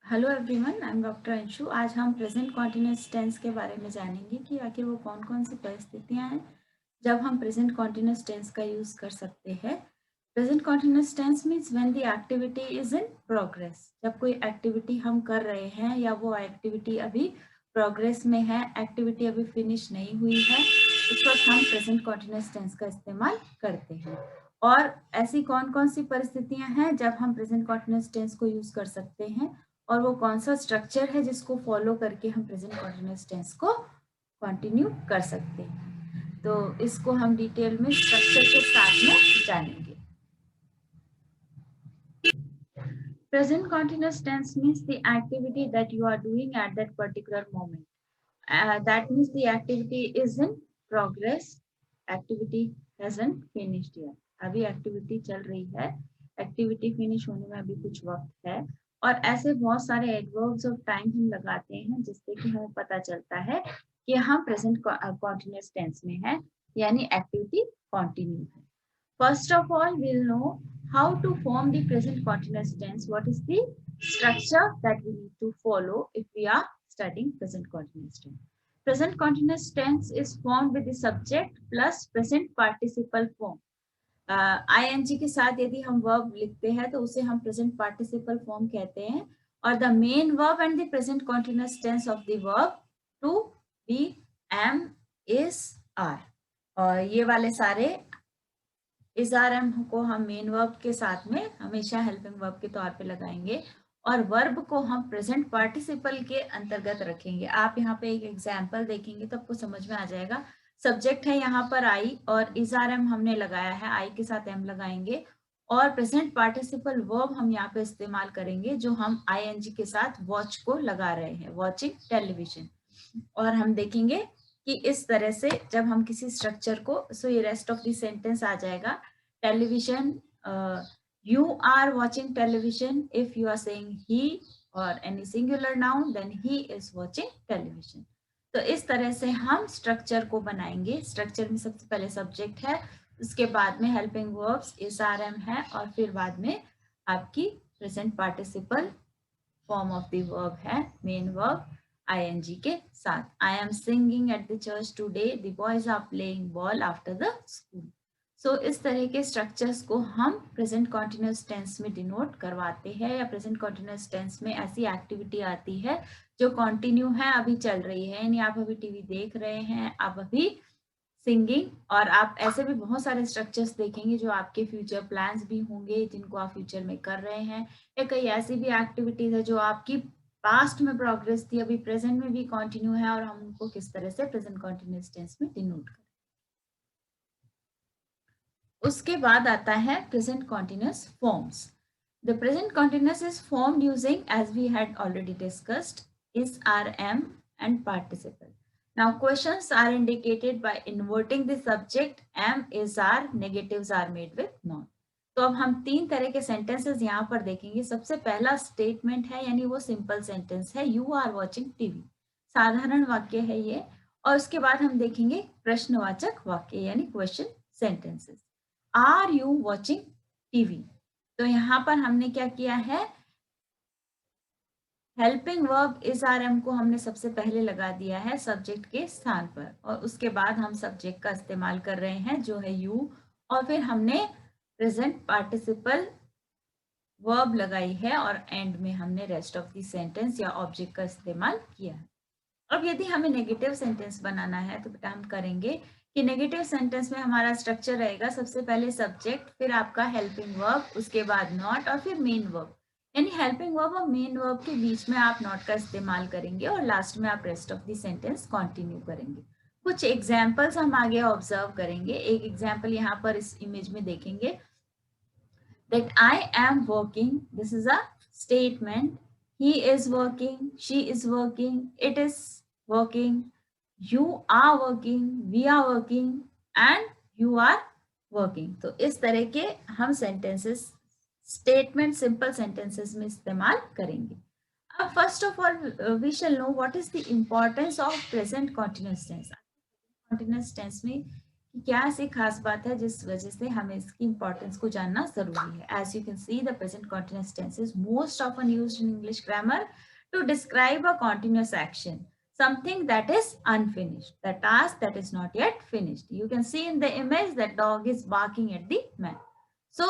Hello everyone, I am doctor Anshu. आज हम present continuous tense के बारे में जानेंगे कि आखिर वो कौन कौन सी परिस्थितियां हैं जब हम प्रेजेंट कॉन्टिन्यूस टेंस का यूज़ कर सकते हैं। Present continuous tense means when the activity is in progress. जब कोई एक्टिविटी हम कर रहे हैं या वो एक्टिविटी अभी प्रोग्रेस में है, एक्टिविटी अभी फिनिश नहीं हुई है, उस वक्त हम प्रेजेंट कॉन्टिन्यूस टेंस का इस्तेमाल करते हैं। और ऐसी कौन कौन सी परिस्थितियां हैं जब हम प्रेजेंट कॉन्टिन्यूस टेंस को यूज़ कर सकते हैं, और वो कौन सा स्ट्रक्चर है जिसको फॉलो करके हम प्रेजेंट कॉन्टिन्यूस टेंस को कंटिन्यू कर सकते हैं। तो इसको हम डिटेल में स्ट्रक्चर के साथ में जानेंगे। Present continuous tense means the activity that you are doing at that particular moment. That means the activity is in progress, activity hasn't finished yet। अभी एक्टिविटी चल रही है, एक्टिविटी फिनिश होने में अभी कुछ वक्त है। और ऐसे बहुत सारे एडवर्ब्स ऑफ टाइम हम लगाते हैं जिससे कि हमें पता चलता है कि हम प्रेजेंट कॉन्टिन्यूस टेंस में है, यानी एक्टिविटी कंटिन्यू है। First of all, we'll know how to form the present continuous tense. What is the structure that we need to follow if we are studying present continuous tense? Present continuous tense is formed with the subject plus present participle form. ing के साथ यदि हम verb लिखते हैं तो उसे हम present participle form कहते हैं। और the main verb and the present continuous tense of the verb to, be, am, is, are। और ये वाले सारे इस आर को हम मेन वर्ब के साथ में हमेशा हेल्पिंग वर्ब के तौर पे लगाएंगे और वर्ब को हम प्रेजेंट पार्टिसिपल के अंतर्गत रखेंगे। आप यहाँ पे एक एग्जाम्पल देखेंगे तो आपको समझ में आ जाएगा। सब्जेक्ट है यहाँ पर आई और इस आर हमने लगाया है, आई के साथ एम लगाएंगे और प्रेजेंट पार्टिसिपल वर्ब हम यहाँ पे इस्तेमाल करेंगे जो हम आईएनजी के साथ वॉच को लगा रहे हैं, वॉचिंग टेलीविजन। और हम देखेंगे कि इस तरह से जब हम किसी स्ट्रक्चर को, सो ये रेस्ट ऑफ द सेंटेंस आ जाएगा। Television, you are watching television. If you are saying he or any singular noun, then he is watching television। तो इस तरह से हम स्ट्रक्चर को बनाएंगे। स्ट्रक्चर में सबसे पहले सब्जेक्ट है, उसके बाद में helping verbs is are am है और फिर बाद में आपकी present participle form of the verb है, मेन वर्ब ing के साथ। I am singing at the church today, the boys are playing ball after the school. So इस तरह के स्ट्रक्चर्स को हम प्रेजेंट कॉन्टिन्यूस टेंस में डिनोट करवाते हैं, या प्रेजेंट कॉन्टिन्यूस टेंस में ऐसी एक्टिविटी आती है जो कंटिन्यू है, अभी चल रही है, यानी आप अभी टीवी देख रहे हैं, आप अभी सिंगिंग। और आप ऐसे भी बहुत सारे स्ट्रक्चर्स देखेंगे जो आपके फ्यूचर प्लान्स भी होंगे जिनको आप फ्यूचर में कर रहे हैं, या कई ऐसी भी एक्टिविटीज है जो आपकी पास्ट में प्रोग्रेस थी, अभी प्रेजेंट में भी कंटिन्यू है, और हम उनको किस तरह से प्रेजेंट कॉन्टिन्यूस टेंस में डिनोट करें। उसके बाद आता है present continuous forms. The present continuous is formed using, as we had already discussed, is, are, am and participle. Now questions are indicated by inverting the subject, am, is, are, negatives are made with not। तो अब हम तीन तरह के sentences यहाँ पर देखेंगे। सबसे पहला स्टेटमेंट है, यानी वो सिंपल सेंटेंस है, यू आर वॉचिंग टीवी, साधारण वाक्य है ये। और उसके बाद हम देखेंगे प्रश्नवाचक वाक्य, यानी question sentences. Are you watching TV, तो यहाँ पर हमने क्या किया है, helping verb is are am को हमने सबसे पहले लगा दिया है सब्जेक्ट के स्थान पर, और उसके बाद हम सब्जेक्ट का इस्तेमाल कर रहे हैं जो है यू, और फिर हमने प्रेजेंट पार्टिसिपल वर्ब लगाई है और एंड में हमने रेस्ट ऑफ द सेंटेंस या ऑब्जेक्ट का इस्तेमाल किया है। अब यदि हमें नेगेटिव सेंटेंस बनाना है तो बेटा हम करेंगे कि नेगेटिव सेंटेंस में हमारा स्ट्रक्चर रहेगा, सबसे पहले सब्जेक्ट, फिर आपका हेल्पिंग वर्ब, उसके बाद नॉट और फिर मेन वर्ब। यानी हेल्पिंग वर्ब और मेन वर्ब के बीच में आप नॉट का इस्तेमाल करेंगे और लास्ट में आप rest of the sentence continue करेंगे। कुछ एग्जाम्पल्स हम आगे ऑब्जर्व करेंगे। एक एग्जाम्पल यहाँ पर इस इमेज में देखेंगे, that I am working, this is a statement, he is working, she is working, it is working, you are working, we are working and you are working। तो इस तरह के हम सेंटेंसेस स्टेटमेंट सिंपल सेंटेंसेस में इस्तेमाल करेंगे। अब first of all we shall know what is the importance of present continuous tense. Continuous tense में कि क्या ऐसी खास बात है जिस वजह से हमें इसकी इंपॉर्टेंस को जानना जरूरी है. As you can see the present continuous tense is most often used in English grammar to describe a continuous action, something that is unfinished, the task that is not yet finished. You can see in the image that dog is barking at the man. So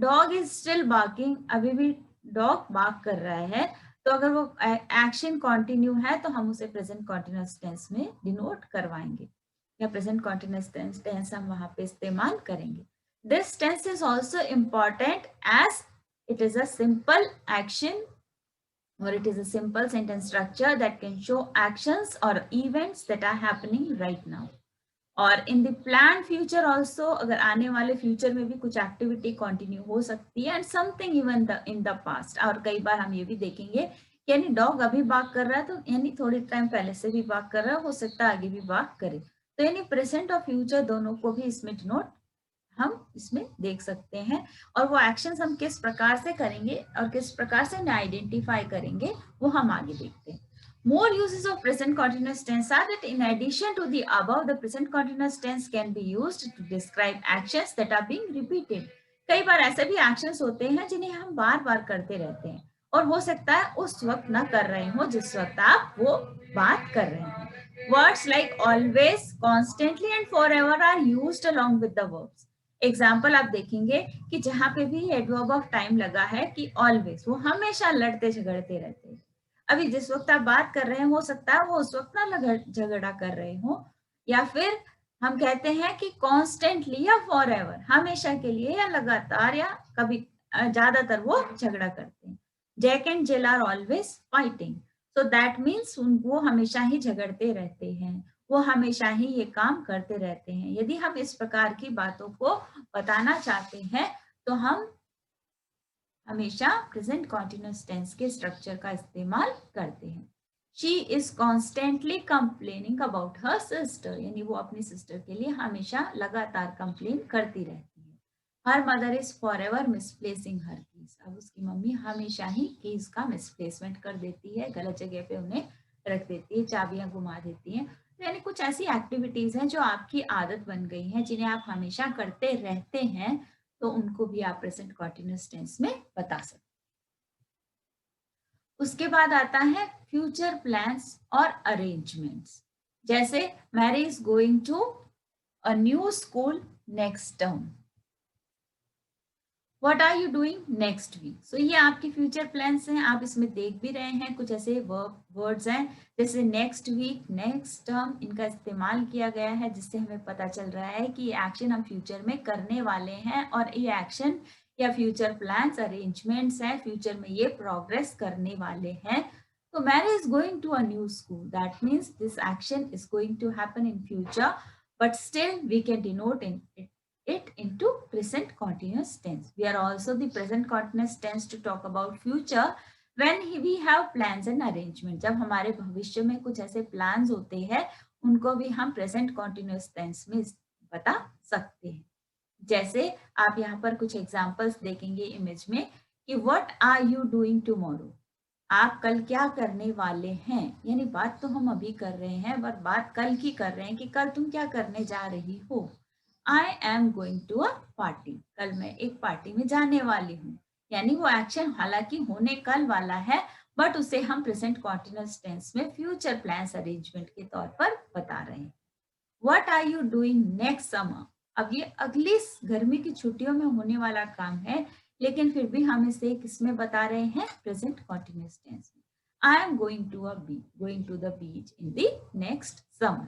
dog is still barking, अभी भी dog bark कर रहा है. तो अगर वो action continue है तो हम उसे प्रेजेंट कंटिन्यूअस टेंस में डिनोट करवाएंगे या प्रेजेंट कंटिन्यूअस टेंस हम वहां पे इस्तेमाल करेंगे. This tense is also important as it is a simple action or it is a simple sentence structure that can show actions or events that are happening right now. और in the plan future also, अगर आने वाले future में भी कुछ activity continue हो सकती है, and something even in the past. और कई बार हम ये भी देखेंगे कि यानी डॉग अभी बात कर रहा है तो यानी थोड़ी टाइम पहले से भी बात कर रहा है, हो सकता है आगे भी बात करे. तो यानी प्रेजेंट और फ्यूचर दोनों को भी इसमें डिनोट हम इसमें देख सकते हैं. और वो एक्शंस हम किस प्रकार से करेंगे और किस प्रकार से आइडेंटिफाई करेंगे वो हम आगे देखते हैं. More uses of present continuous tense are that in addition to the above, the present continuous tense can be used to describe actions that are being repeated. कई बार ऐसे भी actions होते हैं जिन्हें हम बार बार करते रहते हैं और हो सकता है उस वक्त ना कर रहे हो जिस वक्त आप वो बात कर रहे हैं. Words like always, constantly and forever are used along with the verbs. Example आप देखेंगे कि जहां पे भी एडवर्ब ऑफ टाइम लगा है कि ऑलवेज, वो हमेशा लड़ते झगड़ते रहते हैं. अभी जिस वक्त आप बात कर रहे हैं हो सकता है वो उस वक्त ना झगड़ा कर रहे हो. या फिर हम कहते हैं कि कॉन्स्टेंटली या फॉर एवर, हमेशा के लिए या लगातार या कभी ज्यादातर वो झगड़ा करते हैं. Jack and Jill are always fighting, so that means वो हमेशा ही झगड़ते रहते हैं, वो हमेशा ही ये काम करते रहते हैं. यदि हम इस प्रकार की बातों को बताना चाहते हैं तो हम हमेशा प्रेजेंट कॉन्टिन्यूअस टेंस के स्ट्रक्चर का इस्तेमाल करते हैं. She is constantly complaining about her sister, यानी वो अपनी सिस्टर के लिए हमेशा लगातार कंप्लेन करती रहती है. Her mother is for ever misplacing her keys, अब उसकी मम्मी हमेशा ही कीज का मिसप्लेसमेंट कर देती है, गलत जगह पे उन्हें रख देती है, चाबियां घुमा देती है. यानी कुछ ऐसी एक्टिविटीज हैं जो आपकी आदत बन गई हैं, जिन्हें आप हमेशा करते रहते हैं, तो उनको भी आप प्रेजेंट कॉन्टिन्यूअस टेंस में बता सकते. उसके बाद आता है फ्यूचर प्लान्स और अरेंजमेंट्स. जैसे Mary is going to a new school next term. What are you doing next week? So ये आपके फ्यूचर प्लान्स हैं, आप इसमें देख भी रहे हैं कुछ ऐसे वर्ड्स हैं जैसे नेक्स्ट वीक, नेक्स्ट टर्म, इनका इस्तेमाल किया गया है जिससे हमें पता चल रहा है कि ये एक्शन हम फ्यूचर में करने वाले हैं और ये एक्शन या फ्यूचर प्लान्स, अरेंजमेंट्स हैं, फ्यूचर में ये प्रोग्रेस करने वाले हैं. तो Mary is going to a new school, that means this action is going to happen in future, but still we can denote it into present continuous tense. We are also the present continuous tense to talk about future when we have plans and arrangement. जब हमारे भविष्य में कुछ ऐसे plans होते हैं उनको भी हम present continuous tense में बता सकते हैं. जैसे आप यहाँ पर कुछ एग्जाम्पल्स देखेंगे इमेज में कि what are you doing tomorrow? आप कल क्या करने वाले हैं, यानी बात तो हम अभी कर रहे हैं पर बात कल की कर रहे हैं कि कल तुम क्या करने जा रही हो. I am going to a party, कल मैं एक पार्टी में जाने वाली हूँ, यानी वो एक्शन हालांकि होने कल वाला है बट उसे हम प्रेजेंट कॉन्टिन्यूअस टेंस में फ्यूचर प्लान्स अरेंजमेंट के तौर पर बता रहे हैं. What are you doing next summer, अब ये अगली गर्मी की छुट्टियों में होने वाला काम है लेकिन फिर भी हम इसे किसमें बता रहे हैं, प्रेजेंट कॉन्टिन्यूअस टेंस में. I am going to the beach in the next summer.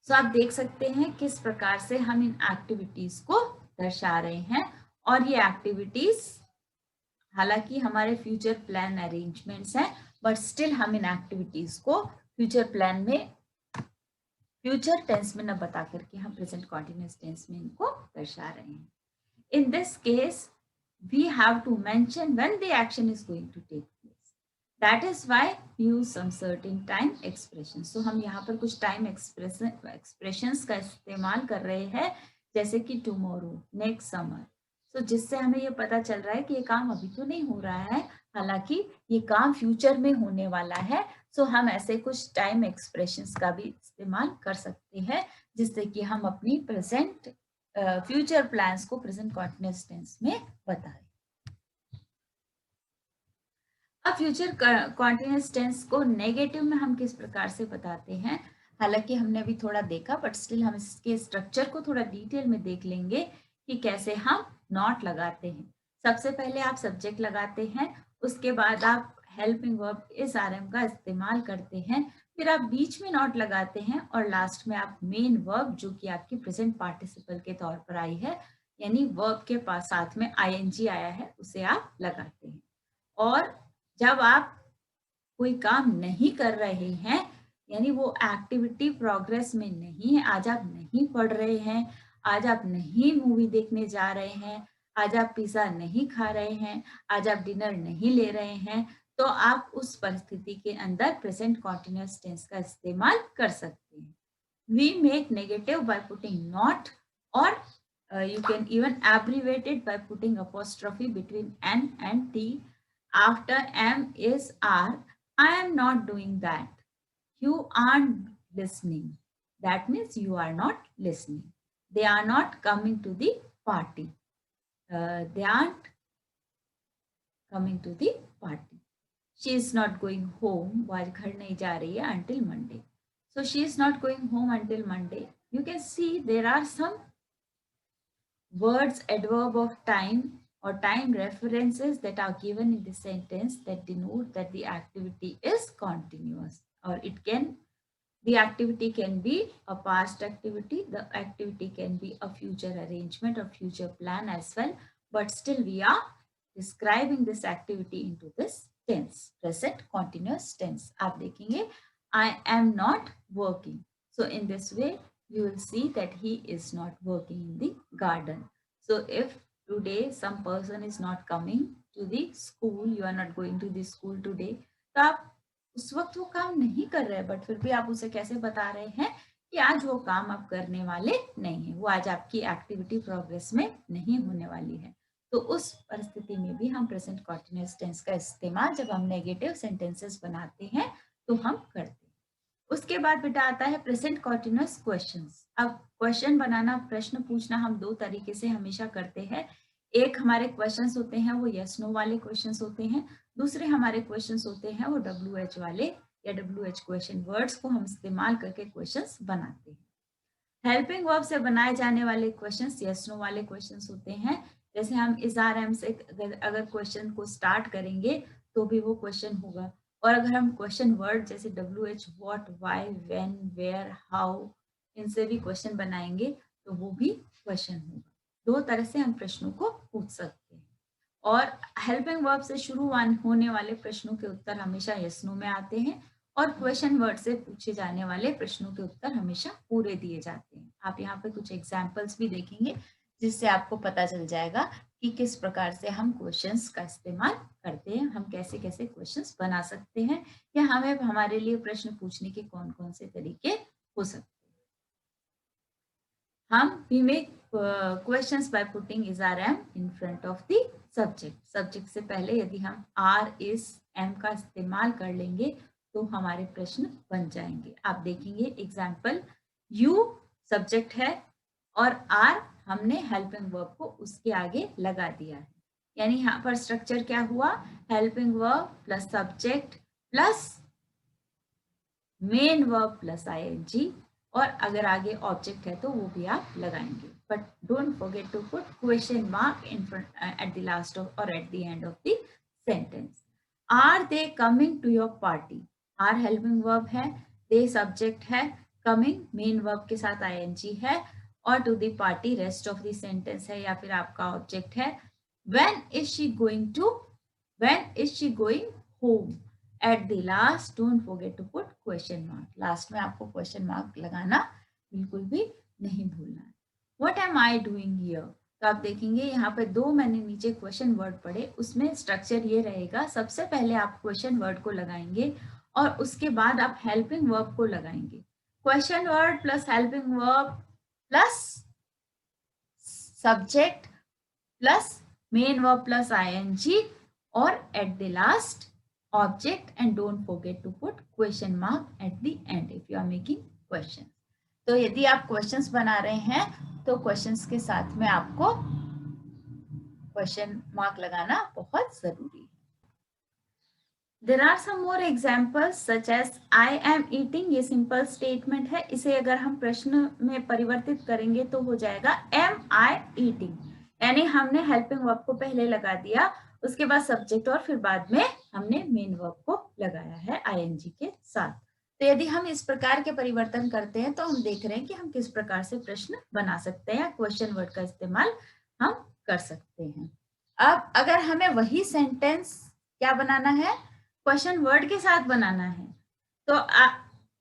So आप देख सकते हैं किस प्रकार से हम इन एक्टिविटीज को दर्शा रहे हैं और ये एक्टिविटीज हालांकि हमारे फ्यूचर प्लान अरेंजमेंट्स हैं बट स्टिल हम इन एक्टिविटीज को फ्यूचर प्लान में फ्यूचर टेंस में न बता करके हम प्रेजेंट कॉन्टिन्यूअस टेंस में इनको दर्शा रहे हैं. In this case, we have to mention when the action is going to take place. That is why we use some certain time expressions. So हम यहाँ पर कुछ time expressions का इस्तेमाल कर रहे हैं जैसे कि tomorrow, next summer. So जिससे हमें ये पता चल रहा है कि ये काम अभी तो नहीं हो रहा है हालांकि ये काम फ्यूचर में होने वाला है, सो हम ऐसे कुछ टाइम एक्सप्रेशंस का भी इस्तेमाल कर सकते हैं जिससे कि हम अपनी प्रेजेंट फ्यूचर प्लान्स को प्रेजेंट कॉन्टिन्यूअस टेंस में बताएं। अब फ्यूचर कॉन्टिन्यूअस टेंस को नेगेटिव में हम किस प्रकार से बताते हैं, हालांकि हमने अभी थोड़ा देखा, बट स्टिल हम इसके स्ट्रक्चर को थोड़ा डिटेल में देख लेंगे कि कैसे हम नॉट लगाते हैं। सबसे पहले आप सब्जेक्ट लगाते हैं, उसके बाद आप हेल्पिंग वर्ब इस आरएम का इस्तेमाल करते हैं, फिर आप बीच में नॉट लगाते हैं और लास्ट में आप मेन वर्ब जो कि आपकी प्रेजेंट पार्टिसिपल के तौर पर आई है, यानी वर्ब के पास साथ में आईएनजी आया है, उसे आप लगाते हैं। और जब आप कोई काम नहीं कर रहे हैं, यानी वो एक्टिविटी प्रोग्रेस में नहीं है, आज आप नहीं पढ़ रहे हैं, आज आप नहीं मूवी देखने जा रहे हैं, आज आप पिज्जा नहीं खा रहे हैं, आज आप डिनर नहीं ले रहे हैं, तो आप उस परिस्थिति के अंदर प्रेजेंट कॉन्टिन्यूअस टेंस का इस्तेमाल कर सकते हैं। We make negative by putting not, or you can even abbreviate it by putting apostrophe between N and T. After M is R. I am not doing that. You aren't listening. That means you are not listening. They are not coming to the party. They aren't coming to the party. She is not going home. वो आज घर नहीं जा रही है until Monday. So she is not going home until Monday. You can see there are some words, adverb of time or time references that are given in the sentence that denote that the activity is continuous, or the activity can be a past activity, the activity can be a future arrangement or future plan as well, but still we are describing this activity into this tense, present continuous tense. आप देखेंगे I am not working. So in this way you will see that he is not working in the garden. So if today some person is not coming to the school, you are not going to the school today, तो आप उस वक्त वो काम नहीं कर रहे हैं, बट फिर भी आप उसे कैसे बता रहे हैं कि आज वो काम आप करने वाले नहीं है, वो आज आपकी एक्टिविटी प्रोग्रेस में नहीं होने वाली है। तो उस परिस्थिति में भी हम प्रेजेंट कॉन्टिन्यूअस टेंस का इस्तेमाल जब हम नेगेटिव सेंटेंसेस बनाते हैं तो हम करते हैं। उसके बाद बेटा आता है प्रेजेंट कॉन्टिन्यूअस क्वेश्चंस। अब क्वेश्चन बनाना, प्रश्न पूछना हम दो तरीके से हमेशा करते हैं। एक हमारे क्वेश्चंस होते हैं वो यस नो वाले क्वेश्चंस होते हैं, दूसरे हमारे क्वेश्चंस होते हैं वो WH वाले या WH क्वेश्चन वर्ड्स को हम इस्तेमाल करके क्वेश्चंस बनाते हैं। हेल्पिंग वर्ब से बनाए जाने वाले क्वेश्चंस यस नो वाले क्वेश्चंस होते हैं। जैसे हम इस आरएम से अगर क्वेश्चन को स्टार्ट करेंगे तो भी वो क्वेश्चन होगा, और अगर हम क्वेश्चन वर्ड जैसे WH, what, why, when, where, how, इनसे भी क्वेश्चन बनाएंगे तो वो भी क्वेश्चन होगा। दो तरह से हम प्रश्नों को पूछ सकते हैं, और हेल्पिंग वर्ब से शुरू होने वाले प्रश्नों के उत्तर हमेशा यस नो में आते हैं, और क्वेश्चन वर्ड से पूछे जाने वाले प्रश्नों के उत्तर हमेशा पूरे दिए जाते हैं। आप यहाँ पे कुछ एग्जाम्पल्स भी देखेंगे जिससे आपको पता चल जाएगा कि किस प्रकार से हम क्वेश्चंस का इस्तेमाल करते हैं, हम कैसे कैसे क्वेश्चंस बना सकते हैं, या हमें हमारे लिए प्रश्न पूछने के कौन कौन से तरीके हो सकते हैं। हम we make questions by putting is rm in front of the subject. Subject से पहले यदि हम आर इस एम का इस्तेमाल कर लेंगे तो हमारे प्रश्न बन जाएंगे। आप देखेंगे एग्जाम्पल, यू सब्जेक्ट है और आर हमने हेल्पिंग वर्ब को उसके आगे लगा दिया है, यानी यहाँ पर स्ट्रक्चर क्या हुआ, helping verb plus subject plus main verb plus ING, और अगर आगे ऑब्जेक्ट है तो वो भी आप लगाएंगे, but don't forget to put question mark in front at the last of और at the end of the sentence. Are they coming to your party, are helping verb है, दे सब्जेक्ट है, coming main verb के साथ ING है, और to the party rest of the sentence है या फिर आपका ऑब्जेक्ट है। When is she going to, when is she going home, at the last don't forget to put question mark, last में आपको क्वेश्चन मार्क लगाना बिल्कुल भी नहीं भूलना है। What am I doing here, तो आप देखेंगे यहाँ पे दो मैंने नीचे क्वेश्चन वर्ड पढ़े, उसमें स्ट्रक्चर ये रहेगा, सबसे पहले आप क्वेश्चन वर्ड को लगाएंगे और उसके बाद आप हेल्पिंग वर्ब को लगाएंगे। Question word plus helping verb plus subject plus main verb plus ING, or at the last object, and don't forget to put question mark at the end if you are making question. तो यदि आप questions बना रहे हैं तो questions के साथ में आपको क्वेश्चन मार्क लगाना बहुत जरूरी है. There are some more examples such as I am eating. ये सिंपल स्टेटमेंट है. इसे अगर हम प्रश्न में परिवर्तित करेंगे तो हो जाएगा am I eating. यानी हमने हेल्पिंग वर्ब को पहले लगा दिया, उसके बाद सब्जेक्ट और फिर बाद में हमने मेन वर्ब को लगाया है ing के साथ. तो यदि हम इस प्रकार के परिवर्तन करते हैं तो हम देख रहे हैं कि हम किस प्रकार से प्रश्न बना सकते हैं, क्वेश्चन वर्ड का इस्तेमाल हम कर सकते हैं. अब अगर हमें वही सेंटेंस क्या बनाना है, क्वेश्चन वर्ड के साथ बनाना है,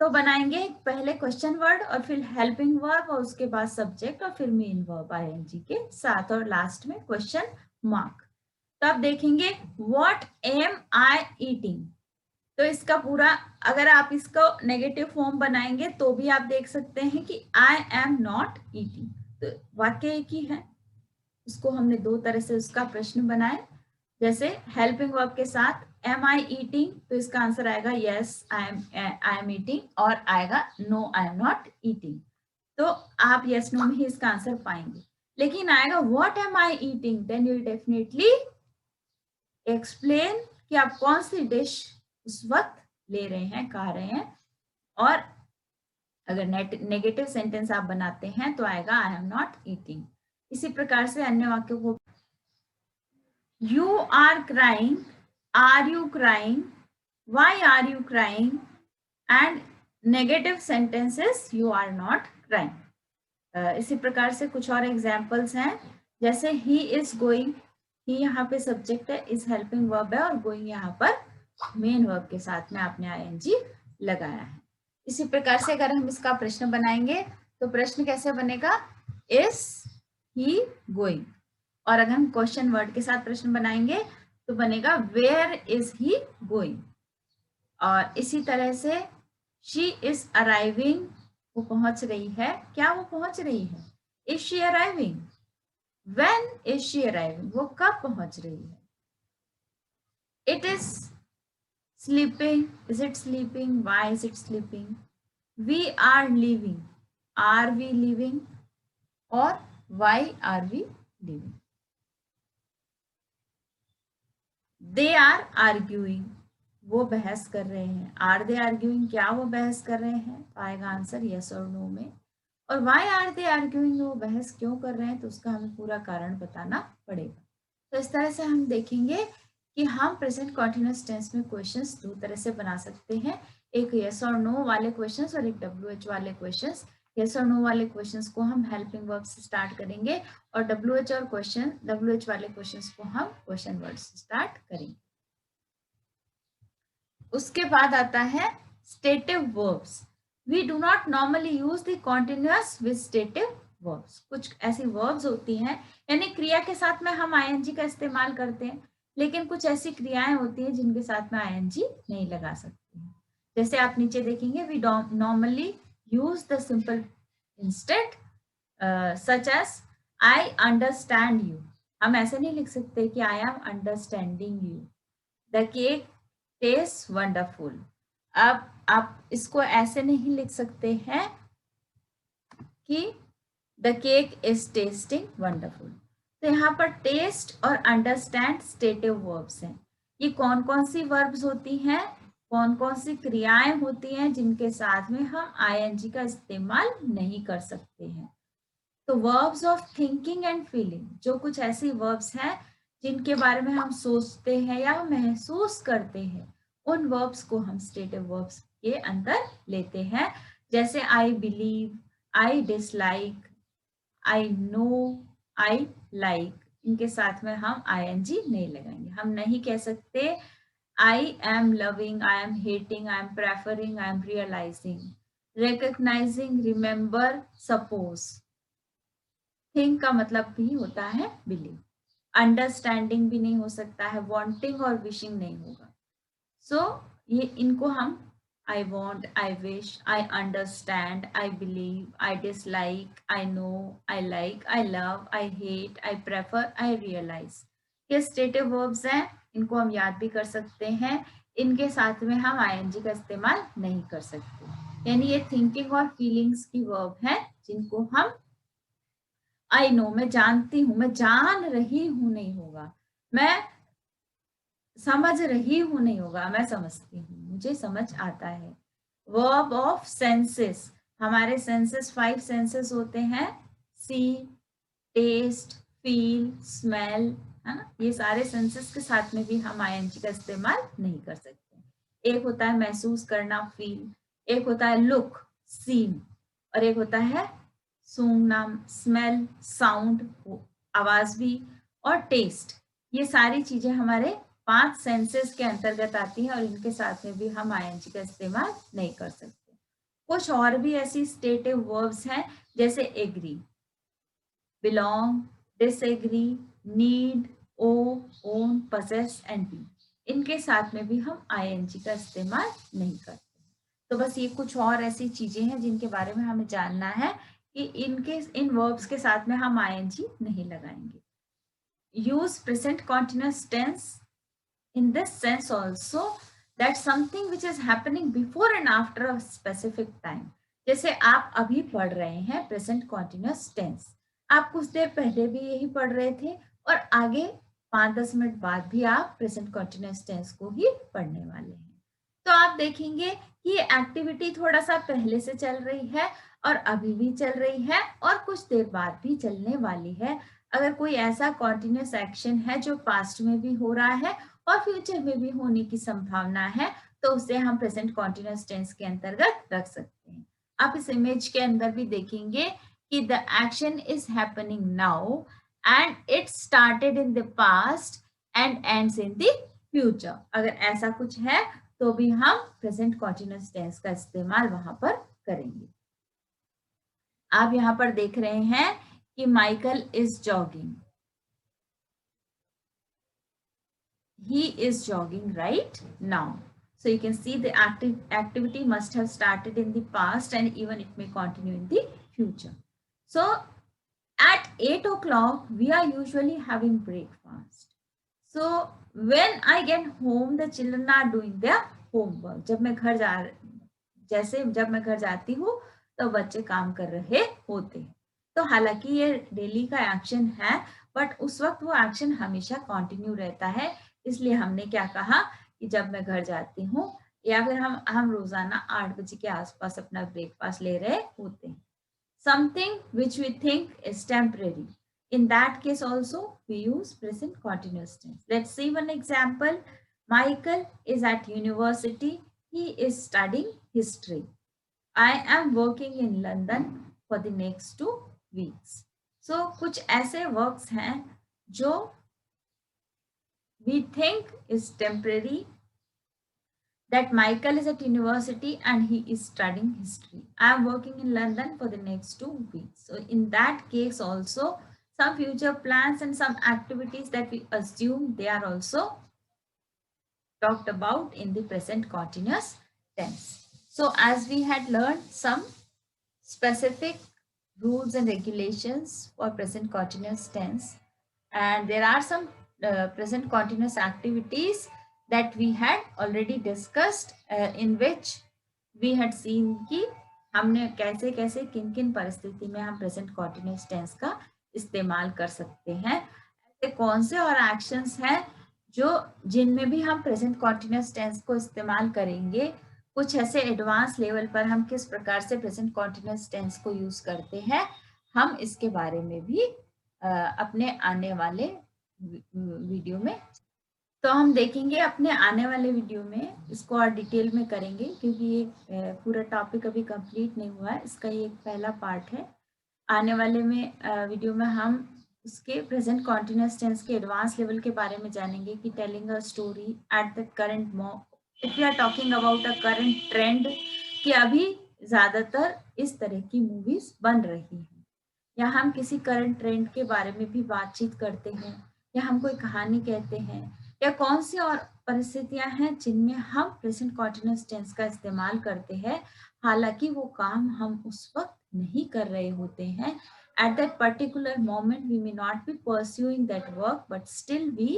तो बनाएंगे पहले क्वेश्चन वर्ड और फिर हेल्पिंग वर्ब और उसके बाद सब्जेक्ट और फिर मेन वर्ब ing के साथ और लास्ट में क्वेश्चन मार्क. तो आप देखेंगे व्हाट एम आई ईटिंग. तो इसका पूरा अगर आप इसको नेगेटिव फॉर्म बनाएंगे तो भी आप देख सकते हैं कि आई एम नॉट ईटिंग. तो वाक्य एक ही है, उसको हमने दो तरह से उसका प्रश्न बनाया. जैसे हेल्पिंग वर्ब के साथ एम आई ईटिंग, तो इसका आंसर आएगा यस आई एम ईटिंग, और आएगा no I am not eating. तो आप यस नो में ही इसका आंसर पाएंगे. लेकिन आएगा what am I eating, then you definitely explain कि आप कौन सी डिश उस वक्त ले रहे हैं, खा रहे हैं. और अगर नेगेटिव सेंटेंस आप बनाते हैं तो आएगा आई एम नॉट ईटिंग. इसी प्रकार से अन्य वाक्यों को You are crying, are you crying, why are you crying, and negative sentences you are not crying. इसी प्रकार से कुछ और एग्जाम्पल्स हैं. जैसे he is going, he यहाँ पे सब्जेक्ट है, is हेल्पिंग वर्ब है और going यहाँ पर मेन वर्ब के साथ में आपने ing लगाया है. इसी प्रकार से अगर हम इसका प्रश्न बनाएंगे तो प्रश्न कैसे बनेगा, is he going. और अगर हम क्वेश्चन वर्ड के साथ प्रश्न बनाएंगे तो बनेगा वेयर इज ही गोइंग. और इसी तरह से शी इज अराइविंग, वो पहुंच रही है, क्या वो पहुंच रही है. Is she arriving, when is she arriving, वो कब पहुंच रही है. It is sleeping, is it sleeping, why is it sleeping. We are living, are we living, और why are we living. They are arguing, वो बहस कर रहे हैं. आर दे आर्ग्यूइंग, क्या वो बहस कर रहे हैं, तो आएगा आंसर यस और नो में. और वाई आर दे आर्ग्यूइंग, वो बहस क्यों कर रहे हैं, तो उसका हमें पूरा कारण बताना पड़ेगा. तो इस तरह से हम देखेंगे कि हम प्रेजेंट कॉन्टिन्यूअस टेंस में क्वेश्चंस दो तरह से बना सकते हैं, एक यस और नो वाले क्वेश्चंस और एक WH वाले क्वेश्चंस. यस और नो वाले क्वेश्चंस को हम हेल्पिंग वर्ब से स्टार्ट करेंगे और WH वाले क्वेश्चंस को हम क्वेश्चन वर्ड से स्टार्ट करेंगे. उसके बाद आता है stative verbs. We do not normally use the continuous with stative verbs. कुछ ऐसी वर्ब्स होती हैं, यानी क्रिया के साथ में हम ing का इस्तेमाल करते हैं, लेकिन कुछ ऐसी क्रियाएं होती हैं जिनके साथ में ing नहीं लगा सकते हैं. जैसे आप नीचे देखेंगे we normally use the simple instead such as I understand you. हम ऐसे नहीं लिख सकते कि I am understanding you. The cake tastes wonderful. अब आप इसको ऐसे नहीं लिख सकते हैं कि the cake is tasting wonderful. तो यहाँ पर taste और understand stative verbs हैं. ये कौन कौन सी verbs होती हैं, कौन कौन सी क्रियाएं होती हैं जिनके साथ में हम ing का इस्तेमाल नहीं कर सकते हैं. तो verbs of thinking and feeling, जो कुछ ऐसी वर्ब्स हैं जिनके बारे में हम सोचते हैं या महसूस करते हैं, उन वर्ब्स को हम स्टेटिव वर्ब्स के अंदर लेते हैं. जैसे I believe, I dislike, I know, I like, इनके साथ में हम ing नहीं लगाएंगे. हम नहीं कह सकते I am loving, I am hating, I am preferring, I am realizing, recognizing, remember, suppose. Think का मतलब भी होता है believe. Understanding भी नहीं हो सकता है, wanting और wishing नहीं होगा. So ये इनको हम I want, I wish, I understand, I believe, I dislike, I know, I like, I love, I hate, I prefer, I realize. ये stative verbs हैं इनको हम याद भी कर सकते हैं, इनके साथ में हम आईएनजी का इस्तेमाल नहीं कर सकते। यानी ये थिंकिंग और फीलिंग्स की वर्ब है जिनको हम आई नो, मैं जानती हूँ, मैं जान रही हूँ नहीं होगा, मैं समझ रही हूँ नहीं होगा, मैं समझती हूँ, मुझे समझ आता है। वर्ब ऑफ सेंसेस, हमारे सेंसेस 5 सेंसेस होते हैं, सी, टेस्ट, फील, स्मेल, है ना। ये सारे सेंसेस के साथ में भी हम आईएनजी का इस्तेमाल नहीं कर सकते। एक होता है महसूस करना, फील, एक होता है लुक, सीन, और एक होता है सूंघना, स्मेल, साउंड, आवाज भी, और टेस्ट। ये सारी चीजें हमारे 5 सेंसेस के अंतर्गत आती हैं और इनके साथ में भी हम आईएनजी का इस्तेमाल नहीं कर सकते। कुछ और भी ऐसी स्टेटिव वर्ब्स हैं, जैसे agree, belong, disagree, need, owe, own, possess and be। इनके साथ में भी हम आईएनजी का इस्तेमाल नहीं करते। तो बस ये कुछ और ऐसी चीजें हैं जिनके बारे में हमें जानना है कि इन वर्ब्स के साथ में हम आईएनजी नहीं लगाएंगे। Use present continuous tense in this sense also that something which is happening before and after a specific time। जैसे आप अभी पढ़ रहे हैं प्रेजेंट कॉन्टिन्यूअस टेंस, आप कुछ देर पहले भी यही पढ़ रहे थे और आगे 5-10 मिनट बाद भी आप प्रेजेंट कॉन्टिन्यूअस टेंस को ही पढ़ने वाले हैं। तो आप देखेंगे कि ये एक्टिविटी थोड़ा सा पहले से चल रही है और अभी भी चल रही है और कुछ देर बाद भी चलने वाली है। अगर कोई ऐसा कॉन्टिन्यूअस एक्शन है जो पास्ट में भी हो रहा है और फ्यूचर में भी होने की संभावना है, तो उसे हम प्रेजेंट कॉन्टिन्यूअस टेंस के अंतर्गत रख सकते हैं। आप इस इमेज के अंदर भी देखेंगे कि the action is happening now and it started in the past and ends in the future. अगर ऐसा कुछ है तो भी हम प्रेजेंट कॉन्टिन्यूअस टेंस का इस्तेमाल वहां पर करेंगे। आप यहाँ पर देख रहे हैं कि Michael is jogging, he is jogging right now। So you can see the activity must have started in the past and even it may continue in the future। So at 8 o'clock we are usually having breakfast। So when I get home the children are doing their homework। जब मैं घर जाती हूँ तो बच्चे काम कर रहे होते हैं। तो हालांकि ये डेली का एक्शन है बट उस वक्त वो एक्शन हमेशा कंटिन्यू रहता है, इसलिए हमने क्या कहा कि जब मैं घर जाती हूँ या फिर हम रोजाना 8 बजे के आसपास अपना ब्रेकफास्ट ले रहे होते हैं। Something which we think is temporary, in that case also we use present continuous tense। let's see one example। Michael is at university, he is studying history। I am working in London for the next 2 weeks। so कुछ ऐसे works हैं जो we think is temporary, that Michael is at university and he is studying history। I am working in London for the next 2 weeks। So in that case also some future plans and some activities that we assume they are also talked about in the present continuous tense। So as we had learned some specific rules and regulations for present continuous tense, and there are some present continuous activities that we had already discussed in which we had seen कि हमने कैसे कैसे किन किन परिस्थिति में हम present continuous tense का इस्तेमाल कर सकते हैं। ऐसे कौन से और एक्शंस हैं जो जिनमें भी हम प्रेजेंट कॉन्टिन्यूस टेंस को इस्तेमाल करेंगे। कुछ ऐसे एडवांस लेवल पर हम किस प्रकार से प्रेजेंट कॉन्टिन्यूस टेंस को यूज करते हैं, हम इसके बारे में भी अपने आने वाले वीडियो में, तो हम देखेंगे अपने आने वाले वीडियो में इसको और डिटेल में करेंगे, क्योंकि ये पूरा टॉपिक अभी कंप्लीट नहीं हुआ है, इसका ये एक पहला पार्ट है। आने वाले में वीडियो में हम उसके प्रेजेंट कॉन्टिन्यूअस टेंस के एडवांस लेवल के बारे में जानेंगे कि telling a story at the current if you are talking about a current trend, कि अभी ज्यादातर इस तरह की मूवीज बन रही हैं, या हम किसी करंट ट्रेंड के बारे में भी बातचीत करते हैं, या हम कोई कहानी कहते हैं, या कौन सी और परिस्थितियां हैं जिनमें हम प्रेजेंट कॉन्टिन्यूअस टेंस का इस्तेमाल करते हैं, हालांकि वो काम हम उस वक्त नहीं कर रहे होते हैं। At that particular moment we may not be pursuing that work but still we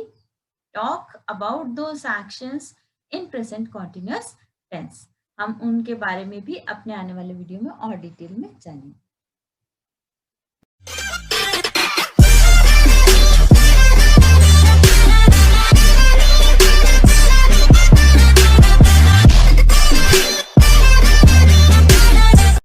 talk about those actions in present continuous tense. हम उनके बारे में भी अपने आने वाले वीडियो में और डिटेल में जानेंगे.